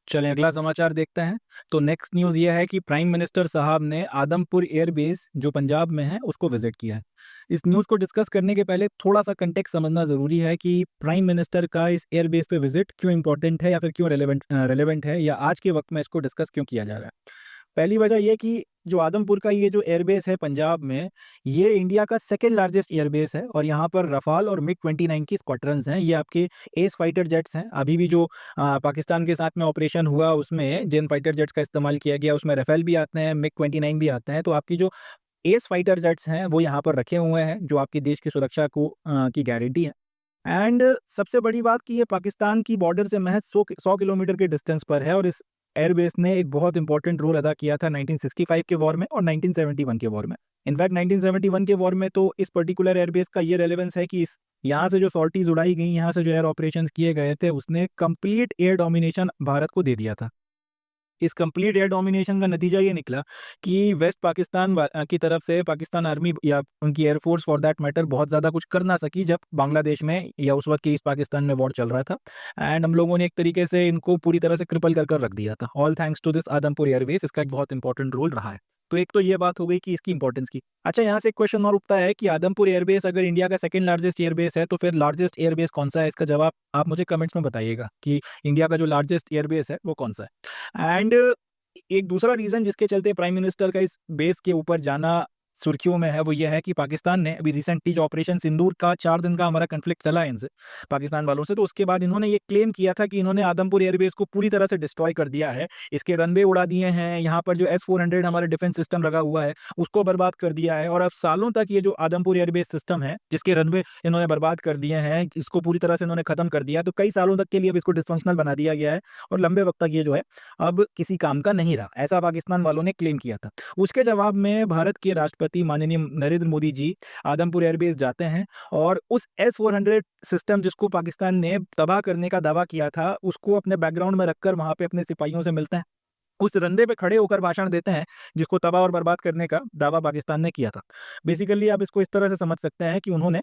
चलें अगला समाचार देखते हैं। तो नेक्स्ट न्यूज़ ये है कि प्राइम मिनिस्टर साहब ने आदमपुर एयरबेस जो पंजाब में है उसको विजिट किया है। इस न्यूज़ को डिस्कस करने के पहले थोड़ा सा कंटेक्स्ट समझना ज़रूरी है कि प्राइम मिनिस्टर का इस एयरबेस पे विजिट क्यों इंपॉर्टेंट है या फिर क्यों रेलेवेंट है या आज के वक्त में इसको डिस्कस क्यों किया जा रहा है। पहली वजह ये कि जो आदमपुर का ये जो एयरबेस है पंजाब में, ये इंडिया का सेकंड लार्जेस्ट एयरबेस है और यहाँ पर रफाल और मिग 29 की स्क्वाड्रन्स हैं। ये आपके एस फाइटर जेट्स हैं। अभी भी जो पाकिस्तान के साथ में ऑपरेशन हुआ उसमें जिन फाइटर जेट्स का इस्तेमाल किया गया उसमें राफेल भी आते हैं, मिग 29 भी आते हैं। तो आपकी जो एस फाइटर जेट्स हैं वो यहाँ पर रखे हुए हैं जो आपकी देश की सुरक्षा को की गारंटी है। एंड सबसे बड़ी बात कि ये पाकिस्तान की बॉर्डर से महज 100 किलोमीटर के डिस्टेंस पर है और इस एयरबेस ने एक बहुत इंपॉर्टेंट रोल अदा किया था 1965 के वॉर में और 1971 के वॉर में। इनफैक्ट 1971 के वॉर में तो इस पर्टिकुलर एयरबेस का ये रेलेवेंस है कि इस यहाँ से जो सॉर्टीज उड़ाई गई, यहाँ से जो एयर ऑपरेशंस किए गए थे, उसने कंप्लीट एयर डोमिनेशन भारत को दे दिया था। इस कंप्लीट एयर डोमिनेशन का नतीजा ये निकला कि वेस्ट पाकिस्तान की तरफ से पाकिस्तान आर्मी या उनकी एयरफोर्स फॉर दैट मैटर बहुत ज़्यादा कुछ कर ना सकी जब बांग्लादेश में या उस वक्त के ईस्ट पाकिस्तान में वॉर चल रहा था। एंड हम लोगों ने एक तरीके से इनको पूरी तरह से क्रिपल कर रख दिया था। All thanks to this Adampur airbase. इसका एक बहुत इंपॉर्टेंट रोल रहा है। तो एक तो ये बात हो गई कि इसकी इंपॉर्टेंस की। अच्छा, यहाँ से एक क्वेश्चन और उठता है कि आदमपुर एयरबेस अगर इंडिया का सेकंड लार्जेस्ट एयरबेस है तो फिर लार्जेस्ट एयरबेस कौन सा है? इसका जवाब आप मुझे कमेंट्स में बताइएगा कि इंडिया का जो लार्जेस्ट एयरबेस है वो कौन सा है। एंड एक दूसरा रीजन जिसके चलते प्राइम मिनिस्टर का इस बेस के ऊपर जाना सुर्खियों में है वो ये है कि पाकिस्तान ने अभी रिसेंटली जो ऑपरेशन सिंदूर का 4 दिन का हमारा कन्फ्लिक्ट चला है इनसे, पाकिस्तान वालों से, तो उसके बाद इन्होंने ये क्लेम किया था कि इन्होंने आदमपुर एयरबेस को पूरी तरह से डिस्ट्रॉय कर दिया है। इसके रनवे उड़ा दिए हैं, यहाँ पर जो S-400 हमारा डिफेंस सिस्टम लगा हुआ है उसको बर्बाद कर दिया है। और अब सालों तक ये जो आदमपुर एयरबेस सिस्टम है जिसके रनवे इन्होंने बर्बाद कर दिए हैं, इसको पूरी तरह से इन्होंने खत्म कर दिया। तो कई सालों तक के लिए अब इसको डिसफंक्शनल बना दिया गया है और लंबे वक्त तक ये जो है अब किसी काम का नहीं रहा, ऐसा पाकिस्तान वालों ने क्लेम किया था। उसके जवाब में भारत के राष्ट्रपति माननीय नरेंद्र मोदी जी आदमपुर एयरबेस जाते हैं और उस S-400 सिस्टम जिसको पाकिस्तान ने तबाह करने का दावा किया था उसको अपने बैकग्राउंड में रखकर वहां पे अपने सिपाहियों से मिलते हैं, उस रंदे पे खड़े होकर भाषण देते हैं जिसको तबाह और बर्बाद करने का दावा पाकिस्तान ने किया था। बेसिकली आप इसको इस तरह से समझ सकते हैं कि उन्होंने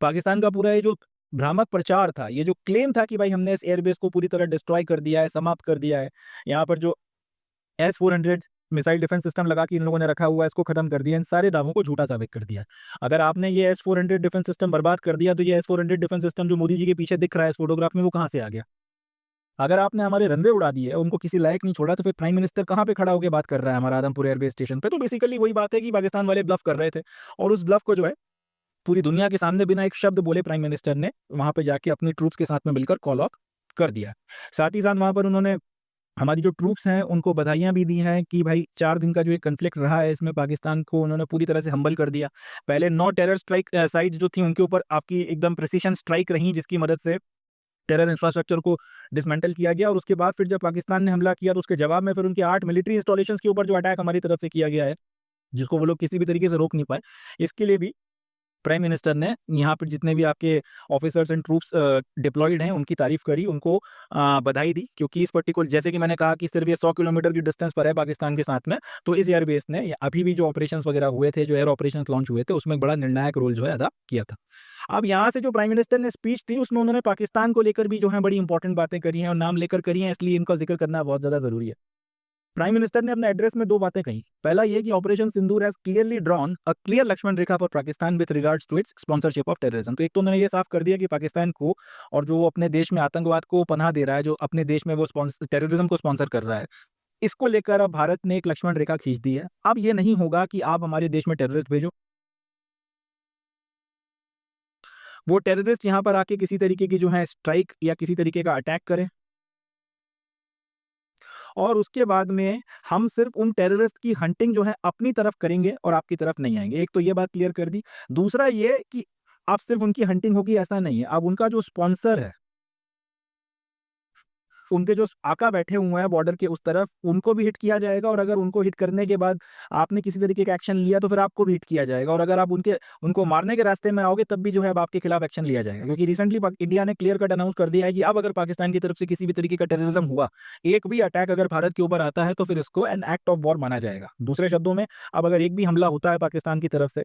पाकिस्तान का पूरा ये जो भ्रामक प्रचार था, ये जो क्लेम था कि भाई हमने इस एयरबेस को पूरी तरह डिस्ट्रॉय कर दिया है, समाप्त कर दिया है, यहाँ पर जो S-400 मिसाइल डिफेंस सिस्टम लगा के इन लोगों ने रखा हुआ है इसको खत्म कर दिया, इन सारे दावों को झूठा साबित कर दिया। अगर आपने ये S-400 डिफेंस सिस्टम बर्बाद कर दिया तो ये S-400 डिफेंस सिस्टम जो मोदी जी के पीछे दिख रहा है इस फोटोग्राफ में वो कहाँ से आ गया? अगर आपने हमारे रनवे उड़ा दिए, उनको किसी लायक नहीं छोड़ा, तो फिर प्राइम मिनिस्टर कहाँ पे खड़ा होकर बात कर रहा है हमारा आदमपुर एयरबेस स्टेशन पे? तो बेसिकली वही बात है कि पाकिस्तान वाले ब्लफ कर रहे थे और उस ब्लफ को जो है पूरी दुनिया के सामने बिना एक शब्द बोले प्राइम मिनिस्टर ने वहां पे जाके अपनी ट्रूप्स के साथ में मिलकर कॉल ऑफ कर दिया। साथ ही साथ वहां पर उन्होंने हमारी जो ट्रूप्स हैं उनको बधाइयां भी दी हैं कि भाई 4 दिन का जो ये कन्फ्लिक्ट रहा है इसमें पाकिस्तान को उन्होंने पूरी तरह से हम्बल कर दिया। पहले 9 टेरर स्ट्राइक साइट जो थी उनके ऊपर आपकी एकदम प्रिसीशन स्ट्राइक रही जिसकी मदद से टेरर इंफ्रास्ट्रक्चर को डिसमेंटल किया गया। और उसके बाद फिर जब पाकिस्तान ने हमला किया तो उसके जवाब में फिर उनके 8 मिलिट्री इंस्टॉलेशन के ऊपर जो अटैक हमारी तरफ से किया गया है जिसको वो लोग किसी भी तरीके से रोक नहीं पाए, इसके लिए भी प्राइम मिनिस्टर ने यहाँ पर जितने भी आपके ऑफिसर्स एंड ट्रूप्स डिप्लॉयड हैं उनकी तारीफ करी, उनको बधाई दी, क्योंकि इस पर्टिकुलर जैसे कि मैंने कहा कि सिर्फ ये 100 किलोमीटर की डिस्टेंस पर है पाकिस्तान के साथ में, तो इस एयरबेस ने अभी भी जो ऑपरेशंस वगैरह हुए थे, जो एयर ऑपरेशंस लॉन्च हुए थे, उसमें एक बड़ा निर्णायक रोल जो है अदा किया था। अब यहाँ से जो प्राइम मिनिस्टर ने स्पीच दी उसमें उन्होंने पाकिस्तान को लेकर भी जो है बड़ी इंपॉर्टेंट बातें करी हैं और नाम लेकर करी हैं, इसलिए इनका जिक्र करना बहुत ज़्यादा जरूरी है। प्राइम मिनिस्टर ने अपने एड्रेस में 2 बातें कही। पहला ये कि operation Sindoor has clearly drawn a clear Lakshman rekha for Pakistan with regards to its sponsorship of terrorism. तो एक तो उन्होंने ये साफ कर दिया कि पाकिस्तान को और जो अपने देश में आतंकवाद को पनाह दे रहा है, जो अपने देश में वो टेररिज्म को स्पॉन्सर कर रहा है, इसको लेकर अब भारत ने एक लक्ष्मण रेखा खींच दी है। अब ये नहीं होगा कि आप हमारे देश में टेररिस्ट भेजो, वो टेररिस्ट यहाँ पर आके किसी तरीके की जो है स्ट्राइक या किसी तरीके का अटैक करें और उसके बाद में हम सिर्फ उन टेररिस्ट की हंटिंग जो है अपनी तरफ करेंगे और आपकी तरफ नहीं आएंगे। एक तो ये बात क्लियर कर दी। दूसरा ये कि आप सिर्फ उनकी हंटिंग होगी ऐसा नहीं है, अब उनका जो स्पॉन्सर है, उनके जो आका बैठे हुए हैं बॉर्डर के उस तरफ, उनको भी हिट किया जाएगा और अगर उनको हिट करने के बाद आपने किसी तरीके का एक्शन लिया तो फिर आपको भी हिट किया जाएगा और अगर आप उनको मारने के रास्ते में आओगे तब भी जो है अब आपके खिलाफ एक्शन लिया जाएगा। क्योंकि रिसेंटली इंडिया ने क्लियर कट अनाउंस कर दिया है कि अब अगर पाकिस्तान की तरफ से किसी भी तरीके का टेररिज्म हुआ, एक भी अटैक अगर भारत के ऊपर आता है तो फिर इसको एन एक्ट ऑफ वॉर माना जाएगा। दूसरे शब्दों में, अब अगर एक भी हमला होता है पाकिस्तान की तरफ से,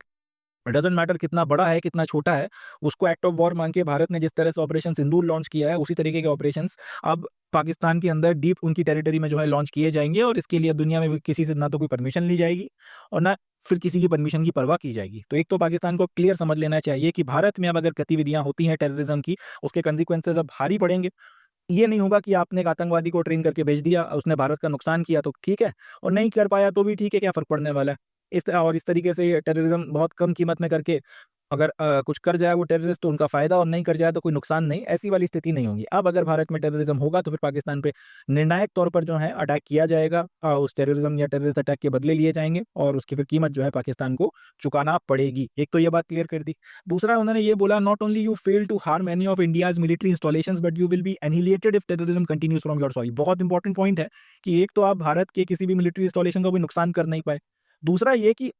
डजेंट मैटर कितना बड़ा है कितना छोटा है, उसको एक्ट ऑफ वॉर मान के भारत ने जिस तरह से ऑपरेशन सिंदूर लॉन्च किया है उसी तरीके के ऑपरेशंस अब पाकिस्तान के अंदर डीप उनकी टेरिटरी में जो है लॉन्च किए जाएंगे, और इसके लिए दुनिया में भी किसी से ना तो कोई परमिशन ली जाएगी और ना फिर किसी की परमिशन की परवाह की जाएगी। तो एक तो पाकिस्तान को क्लियर समझ लेना चाहिए कि भारत में अब अगर गतिविधियां होती हैं टेररिज्म की, उसके कंसिक्वेंसेज अब भारी पड़ेंगे। ये नहीं होगा कि आपने एक आतंकवादी को ट्रेन करके भेज दिया, उसने भारत का नुकसान किया तो ठीक है, और नहीं कर पाया तो भी ठीक है, क्या फर्क पड़ने वाला है। इस तरीके से टेररिज्म बहुत कम कीमत में करके अगर कुछ कर जाए वो टेररिस्ट तो उनका फायदा, और नहीं कर जाए तो कोई नुकसान नहीं, ऐसी वाली स्थिति नहीं होगी। अब अगर भारत में टेररिज्म होगा तो फिर पाकिस्तान पे निर्णायक तौर पर जो है अटैक किया जाएगा, उस टेररिज्म या टेररिस्ट अटैक के बदले लिए जाएंगे, और उसकी फिर कीमत जो है पाकिस्तान को चुकाना पड़ेगी। एक तो ये बात क्लियर कर दी। दूसरा उन्होंने ये बोला, not only you fail to harm any of India's military installations but you will be annihilated if terrorism continues from your soil. बहुत इंपॉर्टेंट पॉइंट है कि एक तो आप भारत के किसी भी मिलिट्री इंस्टॉलेशन को भी नुकसान कर नहीं पाए, दूसरा ये कि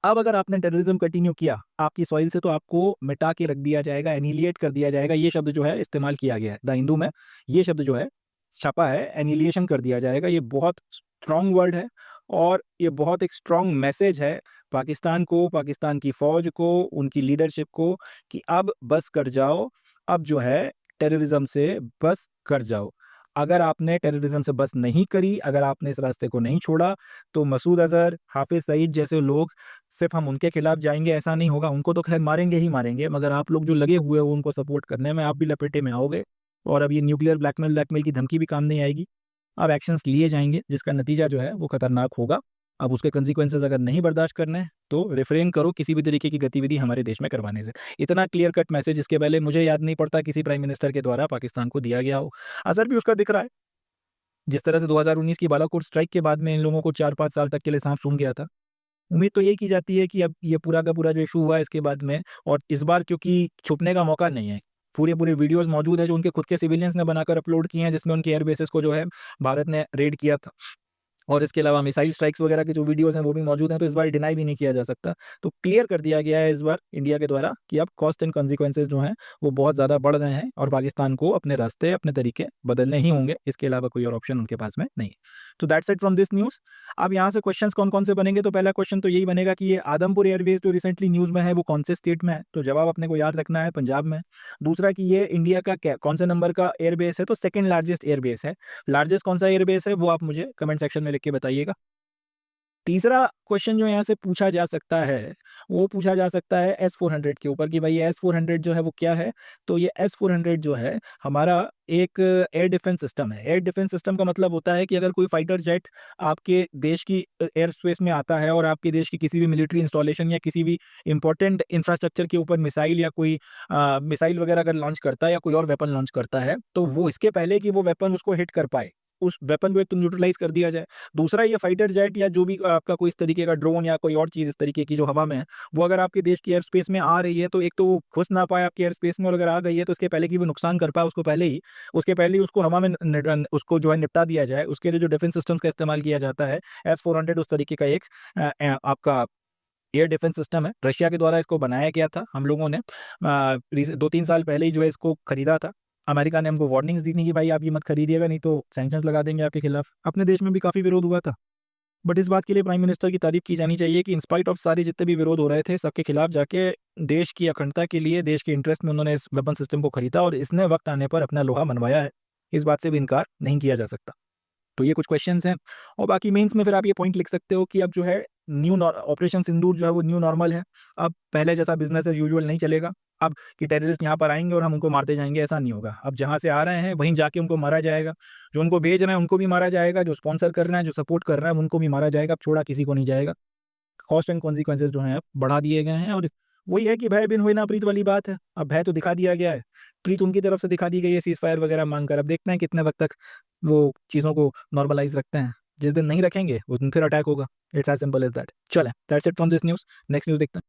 अब अगर आपने टेररिज्म कंटिन्यू किया आपकी सॉइल से तो आपको मिटा के रख दिया जाएगा, एनिलिएट कर दिया जाएगा। ये शब्द जो है इस्तेमाल किया गया है द हिंदू में, ये शब्द जो है छपा है, एनिलिएशन कर दिया जाएगा। ये बहुत स्ट्रांग वर्ड है और ये बहुत एक स्ट्रांग मैसेज है पाकिस्तान को, पाकिस्तान की फौज को, उनकी लीडरशिप को, कि अब बस कर जाओ, अब जो है टेररिज्म से बस कर जाओ। अगर आपने टेररिज्म से बस नहीं करी, अगर आपने इस रास्ते को नहीं छोड़ा, तो मसूद अजहर, हाफिज सईद जैसे लोग, सिर्फ हम उनके खिलाफ जाएंगे ऐसा नहीं होगा, उनको तो खैर मारेंगे ही मारेंगे, मगर आप लोग जो लगे हुए हो उनको सपोर्ट करने में, आप भी लपेटे में आओगे, और अब ये न्यूक्लियर ब्लैकमेल ब्लैकमेल की धमकी भी काम नहीं आएगी। अब एक्शंस लिए जाएंगे जिसका नतीजा जो है वो खतरनाक होगा। अब उसके कंसिक्वेंसेज अगर नहीं बर्दाश्त करने हैं तो रिफ्रेन करो किसी भी तरीके की गतिविधि हमारे देश में करवाने से। इतना क्लियर कट मैसेज इसके पहले मुझे याद नहीं पड़ता किसी प्राइम मिनिस्टर के द्वारा पाकिस्तान को दिया गया हो। असर भी उसका दिख रहा है। जिस तरह से 2019 की बालाकोट स्ट्राइक के बाद में इन लोगों को 4-5 साल तक के लिए सांप सूंघ गया था, उम्मीद तो ये की जाती है कि अब ये पूरा का पूरा जो इशू हुआ है इसके बाद में, और इस बार क्योंकि छुपने का मौका नहीं है, पूरे पूरे वीडियोस मौजूद है जो उनके खुद के सिविलियंस ने बनाकर अपलोड किए हैं, जिसमें उनके एयर बेसिस को जो है भारत ने रेड किया था, और इसके अलावा मिसाइल स्ट्राइक्स वगैरह के जो वीडियोस हैं वो भी मौजूद हैं। तो इस बार डिनाई भी नहीं किया जा सकता। तो क्लियर कर दिया गया है इस बार इंडिया के द्वारा कि अब कॉस्ट एंड कॉन्सिक्वेंसेज जो हैं वो बहुत ज़्यादा बढ़ गए हैं, और पाकिस्तान को अपने रास्ते अपने तरीके बदलने ही होंगे, इसके अलावा कोई और ऑप्शन उनके पास में नहीं है। तो that's it from this news. अब यहाँ से क्वेश्चन कौन कौन से बनेंगे, तो पहला क्वेश्चन तो यही बनेगा कि ये आदमपुर एयरबेस जो रिसेंटली न्यूज़ में है वो कौन से स्टेट में है, तो जवाब अपने को याद रखना है, पंजाब में। दूसरा कि ये इंडिया का कौन से नंबर का एयरबेस है, तो सेकेंड लार्जेस्ट एयरबेस है। लार्जेस्ट कौन सा एयरबेस है वो आप मुझे कमेंट सेक्शन में लिख के बताइएगा। तीसरा क्वेश्चन जो यहाँ से पूछा जा सकता है वो पूछा जा सकता है S-400 के ऊपर, कि भाई S-400 जो है वो क्या है। तो ये S-400 जो है हमारा एक एयर डिफेंस सिस्टम है। एयर डिफेंस सिस्टम का मतलब होता है कि अगर कोई फाइटर जेट आपके देश की एयर स्पेस में आता है और आपके देश की किसी भी मिलिट्री इंस्टॉलेशन या किसी भी इंपॉर्टेंट इंफ्रास्ट्रक्चर के ऊपर मिसाइल या कोई मिसाइल वगैरह अगर लॉन्च करता है या कोई और वेपन लॉन्च करता है, तो वो इसके पहले कि वो वेपन उसको हिट कर पाए, उस वेपन को एक तो न्यूट्रलाइज कर दिया जाए। दूसरा, ये फाइटर जेट या जो भी आपका कोई इस तरीके का ड्रोन या कोई और चीज़ इस तरीके की जो हवा में है, वो अगर आपके देश की एयर स्पेस में आ रही है, तो एक तो वो घुस ना पाए आपकी एयर स्पेस में, और अगर आ गई है तो इसके पहले कि वो नुकसान कर पाए उसके पहले ही उसको हवा में उसको जो है निपटा दिया जाए। उसके लिए जो डिफेंस सिस्टम्स का इस्तेमाल किया जाता है, S-400 उस तरीके का एक आपका एयर डिफेंस सिस्टम है। रशिया के द्वारा इसको बनाया गया था। हम लोगों ने 2-3 साल पहले ही जो है इसको खरीदा था। अमेरिका ने हमको वार्निंग्स दी थी कि भाई आप ये मत खरीदिएगा, नहीं तो सैंक्शंस लगा देंगे आपके खिलाफ। अपने देश में भी काफ़ी विरोध हुआ था, बट इस बात के लिए प्राइम मिनिस्टर की तारीफ की जानी चाहिए कि इंस्पाइट ऑफ सारे जितने भी विरोध हो रहे थे, सबके खिलाफ जाके देश की अखंडता के लिए, देश के इंटरेस्ट में उन्होंने इस वेपन सिस्टम को खरीदा, और इसने वक्त आने पर अपना लोहा मनवाया है। इस बात से भी इनकार नहीं किया जा सकता। तो ये कुछ क्वेश्चंस हैं, और बाकी मेंस में फिर आप ये पॉइंट लिख सकते हो कि अब जो है ऑपरेशन सिंदूर जो है वो न्यू नॉर्मल है। अब पहले जैसा बिजनेस एज यूजुअल नहीं चलेगा। अब कि टेररिस्ट यहाँ पर आएंगे और हम उनको मारते जाएंगे, ऐसा नहीं होगा। अब जहाँ से आ रहे हैं वहीं जाके उनको मारा जाएगा, जो उनको भेज रहे हैं उनको भी मारा जाएगा, जो स्पॉन्सर कर रहे हैं, जो सपोर्ट कर रहे हैं उनको भी मारा जाएगा। अब छोड़ा किसी को नहीं जाएगा। कॉस्ट एंड कॉन्सिक्वेंसेज जो हैं अब बढ़ा दिए गए हैं, और वही है कि भय बिन हुए ना प्रीत वाली बात है। अब भय तो दिखा दिया गया है, प्रीत उनकी तरफ से दिखा दी गई है सीज फायर वगैरह मांगकर। अब देखते हैं कितने वक्त तक वो चीज़ों को नॉर्मलाइज रखते हैं। जिस दिन नहीं रखेंगे उस दिन फिर अटैक होगा। It's as simple as that. चले, that's it from this news. Next news देखते हैं।